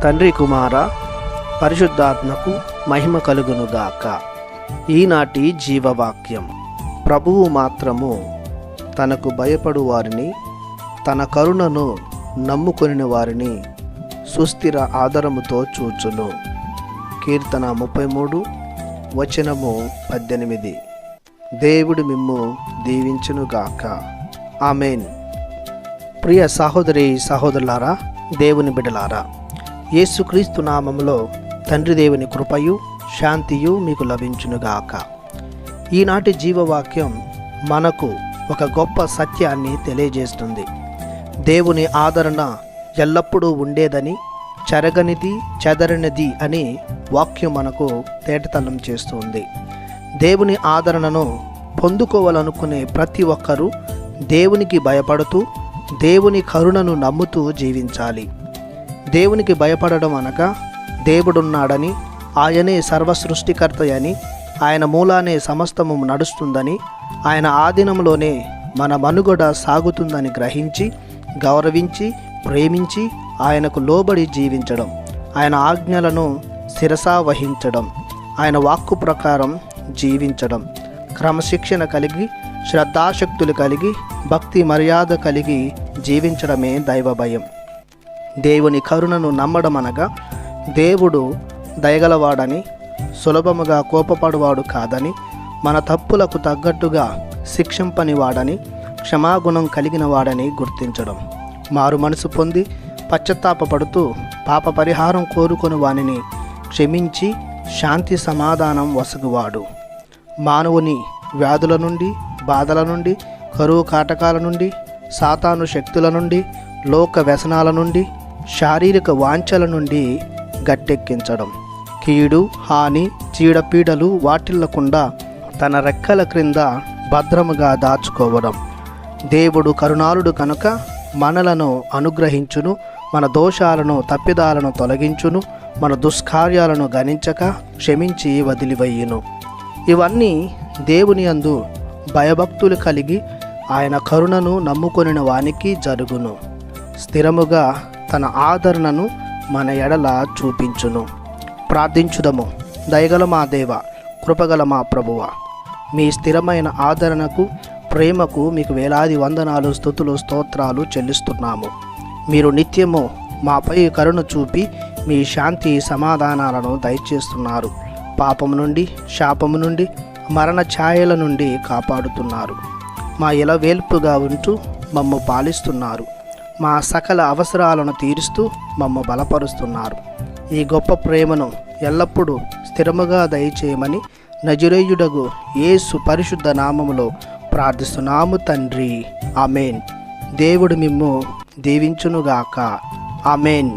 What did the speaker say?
తండ్రి కుమార పరిశుద్ధాత్మకు మహిమ కలుగునుగాక. ఈనాటి జీవవాక్యం. ప్రభువు మాత్రము తనకు భయపడు వారిని, తన కరుణను నమ్ముకొనిన వారిని సుస్థిర ఆదరముతో చూచును. కీర్తన 33 వచనము 18. దేవుడు మిమ్ము దీవించునుగాక. ఆమేన్. ప్రియ సహోదరి సహోదరులారా, దేవుని బిడ్డలారా, యేసుక్రీస్తు నామములో తండ్రి దేవుని కృపయు శాంతియు మీకు లభించునుగాక. ఈనాటి జీవవాక్యం మనకు ఒక గొప్ప సత్యాన్ని తెలియజేస్తుంది. దేవుని ఆదరణ ఎల్లప్పుడూ ఉండేదని, చెరగనిది చెదరనిది అని వాక్యం మనకు తేటతల్లం చేస్తుంది. దేవుని ఆదరణను పొందుకోవాలనుకునే ప్రతి ఒక్కరూ దేవునికి భయపడుతూ దేవుని కరుణను నమ్ముతూ జీవించాలి. దేవునికి భయపడడం అనగా దేవుడున్నాడని, ఆయనే సర్వ సృష్టికర్తయని, ఆయన మూలానే సమస్తము నడుస్తుందని, ఆయన ఆధీనంలోనే మన మనుగడ సాగుతుందని గ్రహించి, గౌరవించి, ప్రేమించి, ఆయనకు లోబడి జీవించడం, ఆయన ఆజ్ఞలను శిరసా వహించడం, ఆయన వాక్కు ప్రకారం జీవించడం, క్రమశిక్షణ కలిగి, శ్రద్ధాశక్తులు కలిగి, భక్తి మర్యాద కలిగి జీవించడమే దైవ భయం. దేవుని కరుణను నమ్మడం అనగా దేవుడు దయగలవాడని, సులభముగా కోపపడువాడు కాదని, మన తప్పులకు తగ్గట్టుగా శిక్షింపనివాడని, క్షమాగుణం కలిగిన వాడని గుర్తించడం, మారు మనసు పొంది పశ్చాత్తాపపడుతూ పాప పరిహారం కోరుకొని వానిని క్షమించి శాంతి సమాధానం వసగువాడు. మానవుని వ్యాధుల నుండి, బాధల నుండి, కరువు కాటకాల నుండి, సాతాను శక్తుల నుండి, లోక వ్యసనాల నుండి, శారీరక వాంఛల నుండి గట్టెక్కించడం, కీడు, హాని, చీడపీడలు వాటిల్లకుండా తన రెక్కల క్రింద భద్రముగా దాచుకోవడం. దేవుడు కరుణాళుడు కనుక మనలను అనుగ్రహించును, మన దోషాలను తప్పిదాలను తొలగించును, మన దుష్కార్యాలను గణించక క్షమించి వదిలివయ్యును. ఇవన్నీ దేవుని యందు భయభక్తులు కలిగి ఆయన కరుణను నమ్ముకొనిన వానికి జరుగును. స్థిరముగా తన ఆదరణను మన ఎడల చూపించును. ప్రార్థించుదము. దయగల మా దేవ, కృపగల మా ప్రభువ, మీ స్థిరమైన ఆదరణకు, ప్రేమకు మీకు వేలాది వందనాలు, స్తుతులు, స్తోత్రాలు చెల్లిస్తున్నాము. మీరు నిత్యము మాపై కరుణ చూపి మీ శాంతి సమాధానాలను దయచేస్తున్నారు. పాపము నుండి, శాపము నుండి, మరణ ఛాయల నుండి కాపాడుతున్నారు. మా ఇలవేల్పుగా ఉంటూ మమ్ము పాలిస్తున్నారు. మా సకల అవసరాలను తీరుస్తూ మమ్ము బలపరుస్తున్నారు. ఈ గొప్ప ప్రేమను ఎల్లప్పుడూ స్థిరముగా దయచేయమని నజరేయుడగు యేసు పరిశుద్ధ నామములో ప్రార్థిస్తున్నాము తండ్రి. ఆమేన్. దేవుడు మిమ్ము దీవించునుగాక. ఆమేన్.